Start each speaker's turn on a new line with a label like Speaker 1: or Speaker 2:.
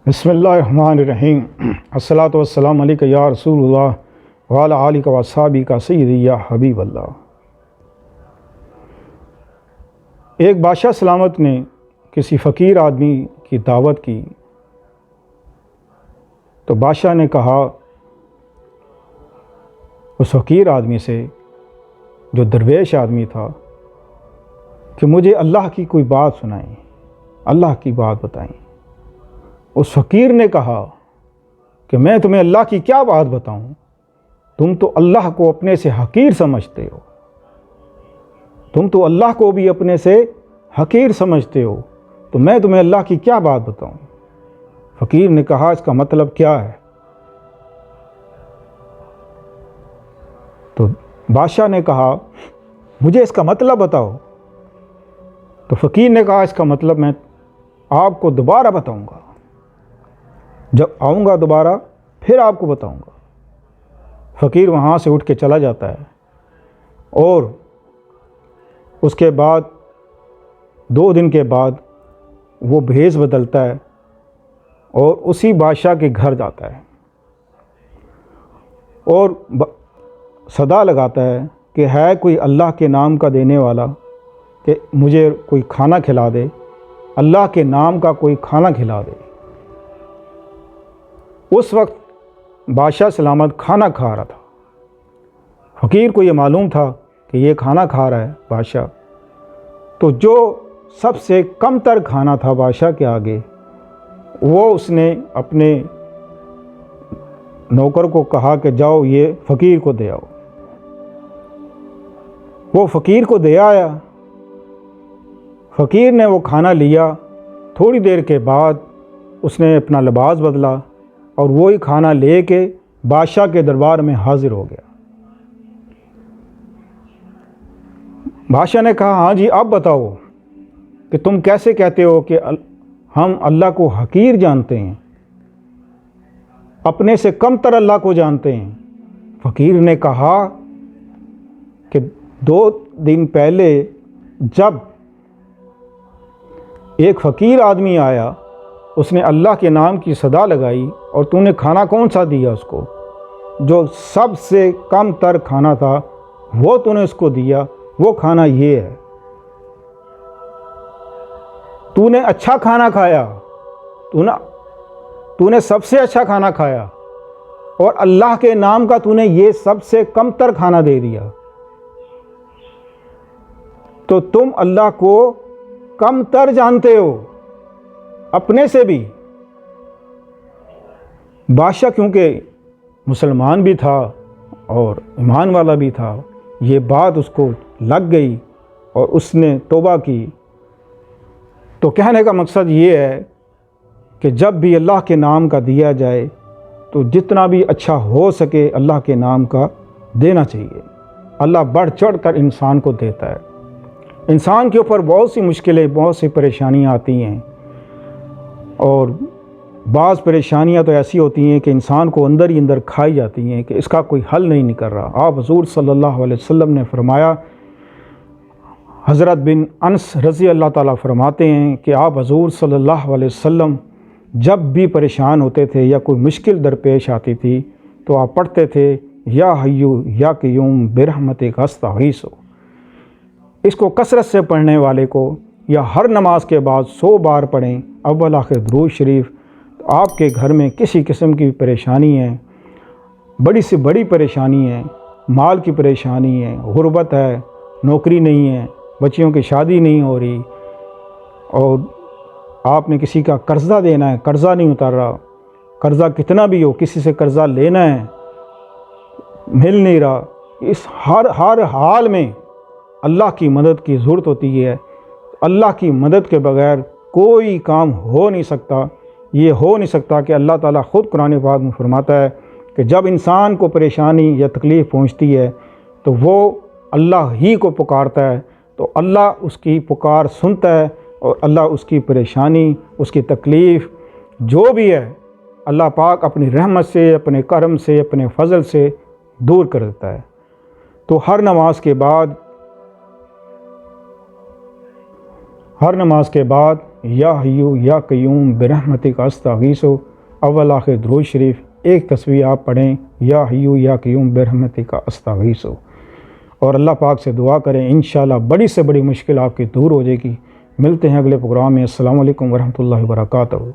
Speaker 1: बिस्मिल्लाहिर्रहमानिर्रहीम। अस्सलातु वस्सलामु अलैका या रसूलुल्लाह व अला आलिका व अस्हाबिका सय्यदी या हबीबल्लाह। एक बादशाह सलामत ने किसी फ़कीर आदमी की दावत की तो बादशाह ने कहा उस फ़कीर आदमी से, जो दरवेश आदमी था, कि मुझे अल्लाह की कोई बात सुनाएं, अल्लाह की बात बताएं। उस फ़कीर ने कहा कि मैं तुम्हें अल्लाह की क्या बात बताऊं, तुम तो अल्लाह को अपने से हकीर समझते हो, तुम तो अल्लाह को भी अपने से हकीर समझते हो, तो मैं तुम्हें अल्लाह की क्या बात बताऊं। फ़कीर ने कहा इसका मतलब क्या है। तो बादशाह ने कहा मुझे इसका मतलब बताओ। तो फ़कीर ने कहा इसका मतलब मैं आपको दोबारा बताऊंगा, जब आऊँगा दोबारा फिर आपको बताऊंगा। फ़कीर वहाँ से उठ के चला जाता है और उसके बाद 2 दिन के बाद वो भेष बदलता है और उसी बादशाह के घर जाता है और सदा लगाता है कि है कोई अल्लाह के नाम का देने वाला, कि मुझे कोई खाना खिला दे, अल्लाह के नाम का कोई खाना खिला दे। उस वक्त बादशाह सलामत खाना खा रहा था। फ़कीर को ये मालूम था कि ये खाना खा रहा है बादशाह, तो जो सबसे कम तर खाना था बादशाह के आगे, वो उसने अपने नौकर को कहा कि जाओ ये फ़कीर को दे आओ। वो फ़कीर को दे आया। फ़कीर ने वो खाना लिया। थोड़ी देर के बाद उसने अपना लिबास बदला और वही खाना लेके बादशाह के दरबार में हाजिर हो गया। बादशाह ने कहा हाँ जी, अब बताओ कि तुम कैसे कहते हो कि हम अल्लाह को हकीर जानते हैं, अपने से कम तर अल्लाह को जानते हैं। फ़कीर ने कहा कि 2 दिन पहले जब एक फ़कीर आदमी आया, उसने अल्लाह के नाम की सदा लगाई और तूने खाना कौन सा दिया उसको, जो सबसे कम तर खाना था वो तूने उसको दिया। वो खाना ये है, तूने अच्छा खाना खाया, तूने सबसे अच्छा खाना खाया और अल्लाह के नाम का तूने ये सबसे कम तर खाना दे दिया, तो तुम अल्लाह को कम तर जानते हो अपने से भी। बादशाह क्योंकि मुसलमान भी था और ईमान वाला भी था, ये बात उसको लग गई और उसने तौबा की। तो कहने का मकसद ये है कि जब भी अल्लाह के नाम का दिया जाए तो जितना भी अच्छा हो सके अल्लाह के नाम का देना चाहिए। अल्लाह बढ़ चढ़ कर इंसान को देता है। इंसान के ऊपर बहुत सी मुश्किलें, बहुत सी परेशानियां आती हैं और बाज़ परेशानियां तो ऐसी होती हैं कि इंसान को अंदर ही अंदर खाई जाती हैं कि इसका कोई हल नहीं निकल रहा। आप हुज़ूर सल्लल्लाहु अलैहि वसल्लम ने फरमाया, हज़रत बिन अनस रज़ी अल्लाह ताला फरमाते हैं कि आप हुज़ूर सल्लल्लाहु अलैहि वसल्लम जब भी परेशान होते थे या कोई मुश्किल दरपेश आती थी तो आप पढ़ते थे या हय्यू या क़य्यूम बिरहमतिक अस्तगीसु। इसको कसरत से पढ़ने वाले को या हर नमाज के बाद 100 बार पढ़ें, अव्वल आखिर दुरूद शरीफ। तो आपके घर में किसी किस्म की परेशानी है, बड़ी से बड़ी परेशानी है, माल की परेशानी है, गुर्बत है, नौकरी नहीं है, बच्चियों की शादी नहीं हो रही और आपने किसी का कर्ज़ा देना है, कर्ज़ा नहीं उतर रहा, कर्ज़ा कितना भी हो, किसी से कर्ज़ा लेना है, मिल नहीं रहा, इस हर हाल में अल्लाह की मदद की ज़रूरत होती है। अल्लाह की मदद के बग़ैर कोई काम हो नहीं सकता। ये हो नहीं सकता कि अल्लाह ताला ख़ुद कुरान पाक में फरमाता है कि जब इंसान को परेशानी या तकलीफ़ पहुंचती है तो वो अल्लाह ही को पुकारता है, तो अल्लाह उसकी पुकार सुनता है और अल्लाह उसकी परेशानी, उसकी तकलीफ़ जो भी है अल्लाह पाक अपनी रहमत से, अपने करम से, अपने फ़ज़ल से दूर कर देता है। तो हर नमाज के बाद या हय्यू या क़य्यूम बिरहमतिक अस्तगीसु। अव्वल आखिर दुरूद शरीफ एक तस्वीर आप पढ़ें, या हय्यू या क़य्यूम बिरहमतिक अस्तगीसु, और अल्लाह पाक से दुआ करें। इंशाअल्लाह बड़ी से बड़ी मुश्किल आपकी दूर हो जाएगी। मिलते हैं अगले प्रोग्राम में। अस्सलामु अलैकुम वरहमतुल्लाहि वबरकातुहू।